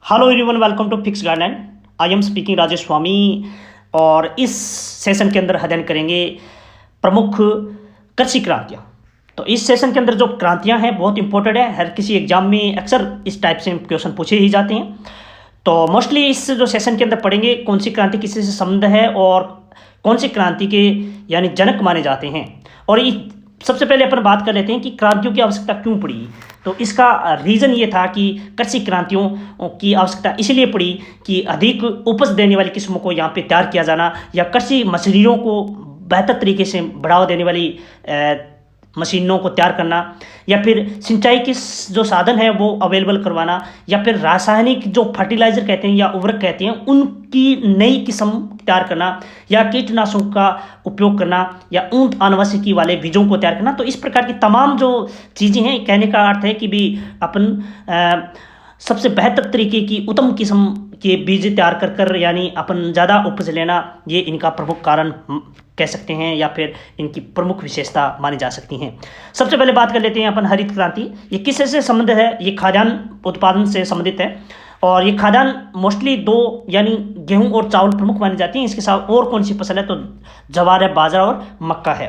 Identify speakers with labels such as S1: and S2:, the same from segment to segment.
S1: Hello everyone, welcome to fix guideline. I am speaking Rajesh Swami. और इस session के अंदर अध्ययन करेंगे प्रमुख कृषि क्रांतियाँ। तो इस सेशन के अंदर जो क्रांतियाँ हैं बहुत इंपॉर्टेंट है, हर किसी एग्जाम में अक्सर इस टाइप से क्वेश्चन पूछे ही जाते हैं। तो मोस्टली इस जो सेशन के अंदर पढ़ेंगे कौन सी क्रांति किसी से संबंध है और कौन सी क्रांति के यानी जनक माने जाते हैं। और सबसे पहले अपन बात कर लेते हैं कि क्रांतियों की आवश्यकता क्यों पड़ी। तो इसका रीज़न ये था कि कृषि क्रांतियों की आवश्यकता इसलिए पड़ी कि अधिक उपज देने वाली किस्मों को यहाँ पे तैयार किया जाना, या कृषि मशीनरियों को बेहतर तरीके से बढ़ावा देने वाली मशीनों को तैयार करना, या फिर सिंचाई के जो साधन है वो अवेलेबल करवाना, या फिर रासायनिक जो फर्टिलाइजर कहते हैं या उर्वरक कहते हैं उनकी नई किस्म तैयार करना, या कीटनाशकों का उपयोग करना, या ऊंट आनुवंशिकी वाले बीजों को तैयार करना। तो इस प्रकार की तमाम जो चीज़ें हैं, कहने का अर्थ है कि भी अपन सबसे बेहतर तरीके की उत्तम किस्म के बीज तैयार कर यानी अपन ज़्यादा उपज लेना, ये इनका प्रमुख कारण कह सकते हैं या फिर इनकी प्रमुख विशेषता मानी जा सकती हैं। सबसे पहले बात कर लेते हैं अपन हरित क्रांति। ये किस से संबंधित है? ये खाद्यान्न उत्पादन से संबंधित है। और ये खाद्यान्न मोस्टली दो यानी गेहूं और चावल प्रमुख मानी जाती हैं। इसके साथ और कौन सी फसल है? तो ज्वार है, बाजरा और मक्का है।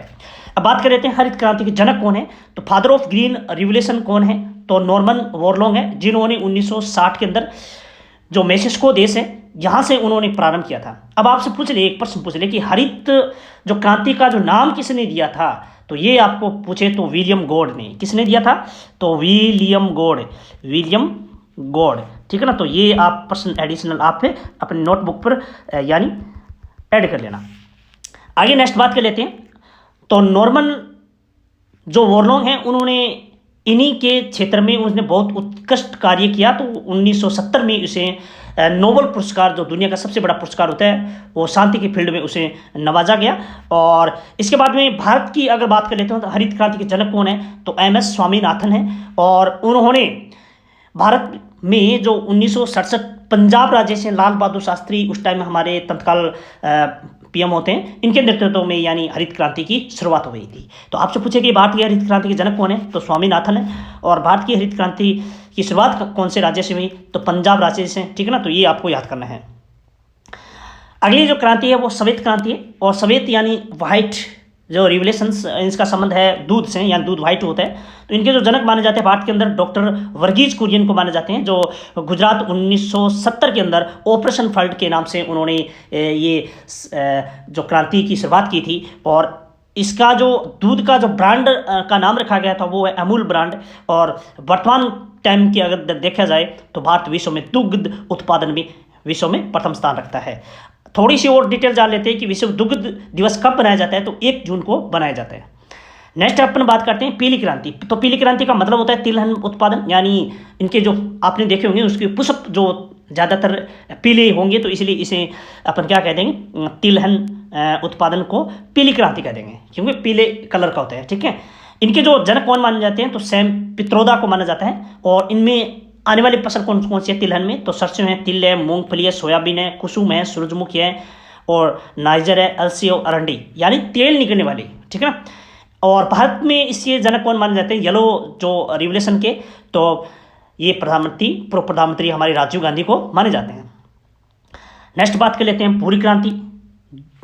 S1: अब बात कर लेते हैं हरित क्रांति के जनक कौन है। तो फादर ऑफ ग्रीन रिवोल्यूशन कौन है? तो नॉर्मन बोरलॉग है, जिन्होंने 1960 के अंदर जो मेक्सिको देश है यहाँ से उन्होंने प्रारंभ किया था। अब आपसे पूछ ले, एक प्रश्न पूछ ले कि हरित जो क्रांति का जो नाम किसने दिया था। तो ये आपको पूछे तो विलियम गॉड ने। किसने दिया था? तो विलियम गॉड। ठीक है ना। तो ये आप प्रश्न एडिशनल आप अपने नोटबुक पर यानी ऐड कर लेना। आगे नेक्स्ट बात कर लेते हैं। तो नॉर्मन जो बोरलॉग हैं उन्होंने इन्हीं के क्षेत्र में उसने बहुत उत्कृष्ट कार्य किया। तो 1970 में उसे नोबेल पुरस्कार, जो दुनिया का सबसे बड़ा पुरस्कार होता है, वो शांति की फील्ड में उसे नवाजा गया। और इसके बाद में भारत की अगर बात कर लेते हैं तो हरित क्रांति के जनक कौन है? तो MS स्वामीनाथन है। और उन्होंने भारत में जो 1967 पंजाब राज्य से लाल बहादुर शास्त्री उस टाइम हमारे तत्काल PM होते हैं, इनके नेतृत्व में यानी हरित क्रांति की शुरुआत हो गई थी। तो आपसे पूछे कि भारत की हरित क्रांति के जनक कौन है? तो स्वामीनाथन है। और भारत की हरित क्रांति की शुरुआत कौन से राज्य से हुई? तो पंजाब राज्य से। ठीक है ना। तो ये आपको याद करना है। अगली जो क्रांति है वो श्वेत क्रांति है। और श्वेत यानी व्हाइट जो रिवोल्यूशंस, इसका संबंध है दूध से, यानी दूध व्हाइट होता है। तो इनके जो जनक माने जाते हैं भारत के अंदर डॉक्टर वर्गीज कुरियन को माने जाते हैं, जो गुजरात 1970 के अंदर ऑपरेशन फ्लड के नाम से उन्होंने ये जो क्रांति की शुरुआत की थी। और इसका जो दूध का जो ब्रांड का नाम रखा गया था वो है अमूल ब्रांड। और वर्तमान टाइम की अगर देखा जाए तो भारत विश्व में दुग्ध उत्पादन में विश्व में प्रथम स्थान रखता है। थोड़ी सी और डिटेल जान लेते हैं कि विश्व दुग्ध दिवस कब बनाया जाता है। तो 1 जून को बनाया जाता है। नेक्स्ट अपन बात करते हैं पीली क्रांति। तो पीली क्रांति का मतलब होता है तिलहन उत्पादन, यानी इनके जो आपने देखे होंगे उसके पुष्प जो ज़्यादातर पीले होंगे, तो इसलिए इसे अपन क्या कह देंगे? तिलहन उत्पादन को पीली क्रांति कह देंगे, क्योंकि पीले कलर का होता है। ठीक है। इनके जो जनक कौन माने जाते हैं? तो सैम पित्रोदा को माना जाता है। और इनमें आने वाली फसल कौन कौन सी है तिलहन में? तो सरसों है, तिल है, मूंगफली है, सोयाबीन है, कुसुम है, सूरजमुखी है, और नाइजर है, अलसी और अरंडी, यानी तेल निकलने वाली। ठीक है ना। और भारत में इसके जनक कौन माने जाते हैं? येलो जो रिवोल्यूशन के, तो ये पूर्व प्रधानमंत्री हमारे राजीव गांधी को माने जाते हैं। नेक्स्ट बात कर लेते हैं भूरी क्रांति।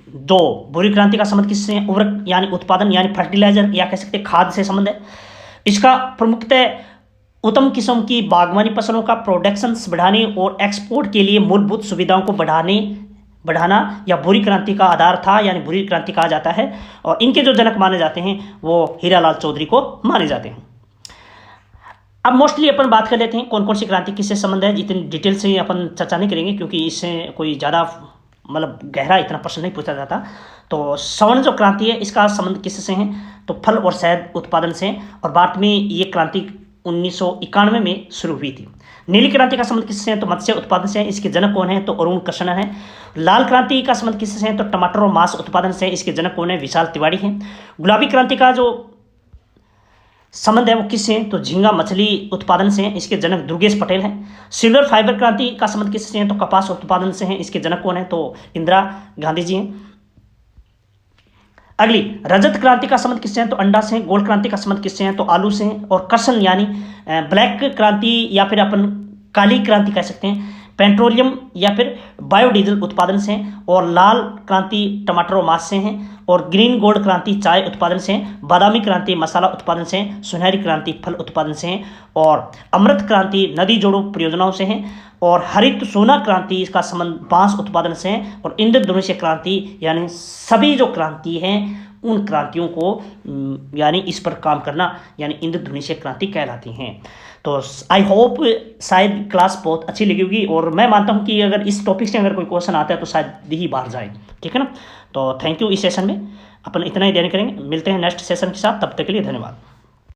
S1: जो भूरी क्रांति का संबंध किससे है? उर्वरक यानी उत्पादन यानी फर्टिलाइजर या कह सकते हैं खाद से संबंध है। इसका प्रमुखतः उत्तम किस्म की बागवानी फसलों का प्रोडक्शन बढ़ाने और एक्सपोर्ट के लिए मूलभूत सुविधाओं को बढ़ाना या भूरी क्रांति का आधार था, यानी भूरी क्रांति कहा जाता है। और इनके जो जनक माने जाते हैं वो हीरालाल चौधरी को माने जाते हैं। अब मोस्टली अपन बात कर लेते हैं कौन कौन सी क्रांति किससे संबंध है। इतनी डिटेल से अपन चर्चा नहीं करेंगे क्योंकि इससे कोई ज़्यादा मतलब गहरा इतना प्रश्न नहीं पूछा जाता। तो स्वर्ण जो क्रांति है इसका संबंध किससे है? तो फल और शहद उत्पादन से। और भारत में ये क्रांति 1991 में शुरू हुई थी। नीली क्रांति का संबंध किससे है? तो मत्स्य उत्पादन से है। इसके जनक कौन है? तो अरुण कृष्णन है। लाल क्रांति का संबंध किससे है? तो टमाटर और मांस उत्पादन से। इसके जनक कौन है? विशाल तिवारी हैं। गुलाबी क्रांति का जो संबंध है वो किससे है? तो झींगा मछली उत्पादन से है। इसके जनक दुर्गेश पटेल हैं। सिल्वर फाइबर क्रांति का संबंध किससे है? तो कपास उत्पादन से है। इसके जनक कौन है? तो इंदिरा गांधी जी हैं। अगली रजत क्रांति का संबंध किससे है? तो अंडा से। गोल्ड क्रांति का संबंध किससे है? तो आलू से। और कृष्ण यानी ब्लैक क्रांति या फिर अपन काली क्रांति कह सकते हैं, पेट्रोलियम या फिर बायोडीजल उत्पादन से हैं, और लाल क्रांति टमाटर और मांस से हैं, और ग्रीन गोल्ड क्रांति चाय उत्पादन से हैं, बादामी क्रांति मसाला उत्पादन से हैं, सुनहरी क्रांति फल उत्पादन से हैं, और अमृत क्रांति नदी जोड़ो परियोजनाओं से हैं, और हरित सोना क्रांति इसका संबंध बांस उत्पादन से है, और इंद्रधनुष्य क्रांति यानी सभी जो क्रांति हैं उन क्रांतियों को यानी इस पर काम करना यानी इंद्रधनुष्य क्रांति कहलाती हैं। तो आई होप शायद क्लास बहुत अच्छी लगी होगी, और मैं मानता हूँ कि अगर इस टॉपिक से अगर कोई क्वेश्चन आता है तो शायद ही बाहर जाए, ठीक है ना। तो थैंक यू। इस सेशन में अपन इतना ही देने करेंगे, मिलते हैं नेक्स्ट सेशन के साथ, तब तक के लिए धन्यवाद।